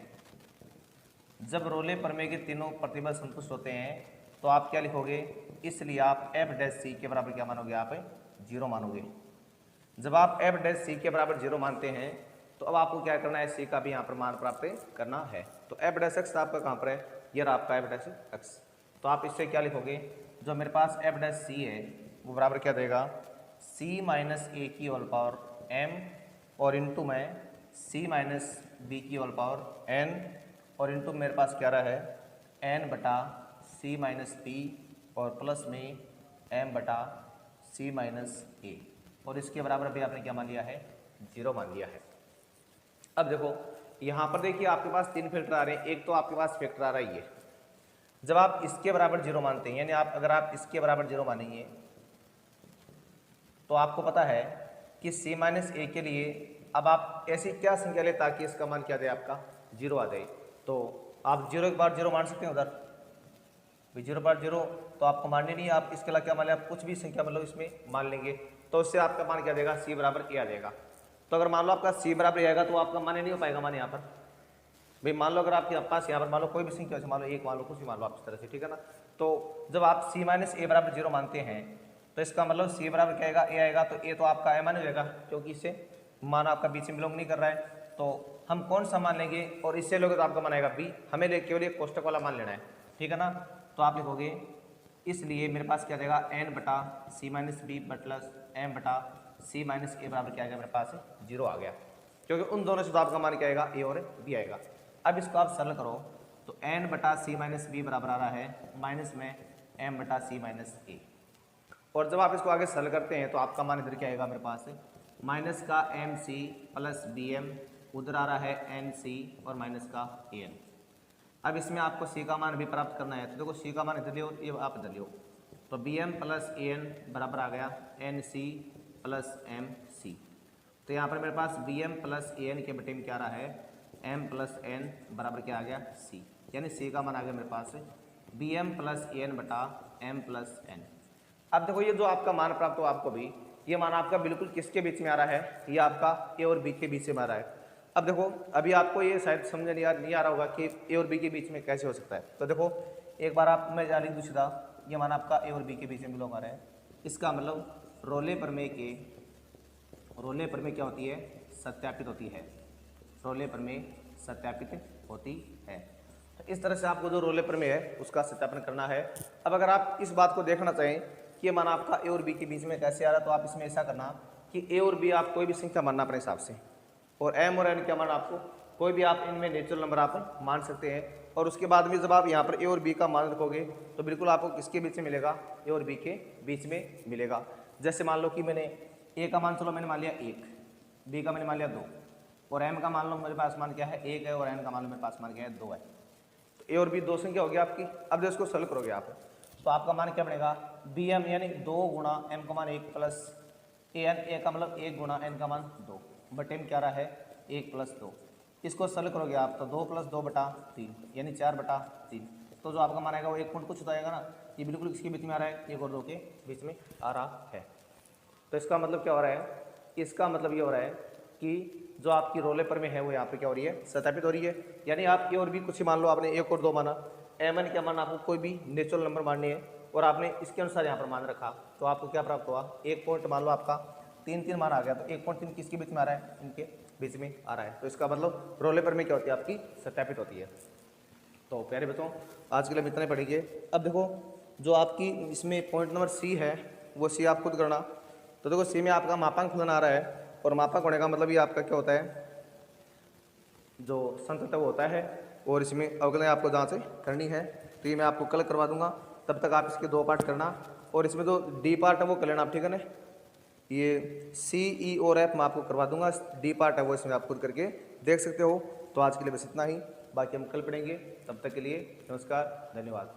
S1: जब रोले प्रमेय के तीनों प्रतिबंध संतुष्ट होते हैं तो आप क्या लिखोगे, इसलिए आप एफ डैश सी के बराबर क्या मानोगे, आप 0 मानोगे। जब आप एफ डैश सी के बराबर 0 मानते हैं तो अब आपको क्या करना है, सी का भी यहाँ पर मान प्राप्त करना है। तो एफ डैश एक्स आपका कहाँ पर है, ये रहा आपका एफ डैश एक्स। तो आप इससे क्या लिखोगे, जो मेरे पास एफ डैश सी है वो बराबर क्या देगा, सी माइनस ए की होल पावर एम और इंटू में सी माइनस बी की होल पावर एन और इंटू मेरे पास क्या रहा है, एन बटा सी माइनस पी और प्लस में एम बटा सी माइनस ए, और इसके बराबर भी आपने क्या मान लिया है, 0 मान लिया है। अब देखो यहाँ पर देखिए आपके पास 3 फिल्टर आ रहे हैं। एक तो आपके पास फैक्टर आ रहा है ये, जब आप इसके बराबर 0 मानते हैं, यानी आप अगर आप इसके बराबर 0 मानेंगे तो आपको पता है कि सी माइनस ए के लिए अब आप ऐसी क्या संख्या ले ताकि इसका मान क्या दे, आपका 0 आ जाए। तो आप 0 के बाद 0 मान सकते हैं उधर, 0 बार 0 तो आपको माननी नहीं है, आप इसके अलावा क्या मान लें, आप कुछ भी संख्या मतलब इसमें मान लेंगे तो उससे आपका मान क्या देगा, सी बराबर ए आ जाएगा। तो अगर मान लो आपका सी बराबर ए आएगा तो आपका मान नहीं हो पाएगा मान यहाँ पर। भाई मान लो अगर आपके पास यहाँ पर मान लो कोई भी संख्या मान लो 1 मान लो, कुछ भी मान लो आप इस तरह से, ठीक है ना। तो जब आप सी माइनस ए बराबर 0 मानते हैं तो इसका मतलब सी बराबर क्या आएगा, ए आएगा। तो ए तो आपका ए मान हो जाएगा क्योंकि इससे मान आपका बीच में बिलोंग नहीं कर रहा है। तो हम कौन सा मान लेंगे, और इससे लोगे तो आपका मान आएगा बी। हमें केवल एक कोष्टक वाला मान लेना है, ठीक है ना। तो आप लिखोगे, इसलिए मेरे पास क्या देगा, एन बटा सी माइनस बी प्लस एम बटा सी माइनस ए बराबर क्या आएगा, मेरे पास 0 आ गया, क्योंकि उन दोनों से तो आपका मान क्या आएगा, ए और बी आएगा। अब इसको आप सरल करो तो एन बटा सी माइनस बी बराबर आ रहा है माइनस में एम बटा सी माइनस ए, और जब आप इसको आगे सरल करते हैं तो आपका मान इधर क्या आएगा, मेरे पास माइनस का M C plus B M, उधर आ रहा है एन सी और माइनस का ए एन। अब इसमें आपको सी का मान भी प्राप्त करना है, तो देखो सी का मान इधर लियो, ये आप इधर लियो, तो B M plus A N बराबर आ गया N C plus M C. तो यहाँ पर मेरे पास B M plus A N के बटे में क्या आ रहा है, एम प्लस एन बराबर क्या आ गया, सी। यानी सी का मान आ गया मेरे पास B M plus A N बटा एम प्लस एन। अब देखो ये जो आपका मान प्राप्त हुआ आपको भी, ये मान आपका बिल्कुल किसके बीच में आ रहा है, ये आपका ए और बी के बीच में आ रहा है। अब देखो अभी आपको ये शायद समझ नहीं आ रहा होगा कि ए और बी के बीच में कैसे हो सकता है। तो देखो एक बार आप मैं जा लिख दूँ सीधा, ये मान आपका ए और बी के बीच में बिलोंग आ रहा है। इसका मतलब रोले प्रमेय क्या होती है, सत्यापित होती है। रोले प्रमेय सत्यापित होती है। तो इस तरह से आपको जो रोले प्रमेय है उसका सत्यापन करना है। अब अगर आप इस बात को देखना चाहें कि ये मान आपका ए और बी के बीच में कैसे आ रहा है, तो आप इसमें ऐसा करना कि ए और बी आप कोई भी संख्या मानना अपने हिसाब से, और एम और एन क्या मानना आपको, कोई भी आप इनमें नेचुरल नंबर आप मान सकते हैं। और उसके बाद में जब आप यहाँ पर ए और बी का मान रखोगे तो बिल्कुल आपको किसके बीच में मिलेगा, ए और बी के बीच में मिलेगा। जैसे मान लो कि मैंने ए का मान चलो मैंने मान लिया 1, बी का मैंने मान लिया 2, और एम का मान लो मेरे पास मान क्या है 1 है, और एन का मान लो मेरे पास मान क्या है 2 है। तो ए और बी दो संख्या होगी आपकी। अब जब इसको सॉल्व करोगे आप तो आपका मान क्या बनेगा, बी एम यानी 2 गुणा एम का मान 1 प्लस ए एन, ए का मतलब 1 गुणा एन का मान 2 बट एम क्या रहा है 1 प्लस 2। इसको सॉल्व करोगे आप तो 2 प्लस 2 बटा 3 यानी 4 बटा 3। तो जो आपका मान आएगा वो 1 पॉइंट कुछ आएगा ना, ये बिल्कुल किसके बीच में आ रहा है, 1 और 2 के बीच में आ रहा है। तो इसका मतलब क्या हो रहा है, इसका मतलब ये हो रहा है कि जो आपकी रोले प्रमेय है वो यहाँ पे क्या हो रही है, सत्यापित हो रही है। यानी आप ए और बी कुछ ही मान लो, आपने 1 और 2 माना, एम एन क्या माना आपको कोई भी नेचुरल नंबर माननी है, और आपने इसके अनुसार यहाँ पर मान रखा, तो आपको क्या प्राप्त हुआ, 1 पॉइंट मान लो आपका 3 मान आ गया। तो 1.3 किसके बीच में आ रहा है, इनके बीच में आ रहा है। तो इसका मतलब रोले प्रमेय क्या होती है आपकी, सत्यापित होती है। तो प्यारे बच्चों आज के लिए हम इतना ही पढ़ेंगे। अब देखो जो आपकी इसमें पॉइंट नंबर सी है वो सी आप खुद करना। तो देखो सी में आपका मापांक फलन आ रहा है, और मापांक होने का मतलब ये आपका क्या होता है, जो संतत वो होता है, और इसमें अवकलन आपको जहाँ से करनी है। तो ये मैं आपको कल करवा दूंगा, तब तक आप इसके 2 पार्ट करना, और इसमें जो डी पार्ट है वो कर लेना आप, ठीक है ना। ये सी ई और एफ मैं आपको करवा दूंगा, डी पार्ट है वो इसमें आप खुद करके देख सकते हो। तो आज के लिए बस इतना ही, बाकी हम कल पढ़ेंगे। तब तक के लिए नमस्कार, धन्यवाद।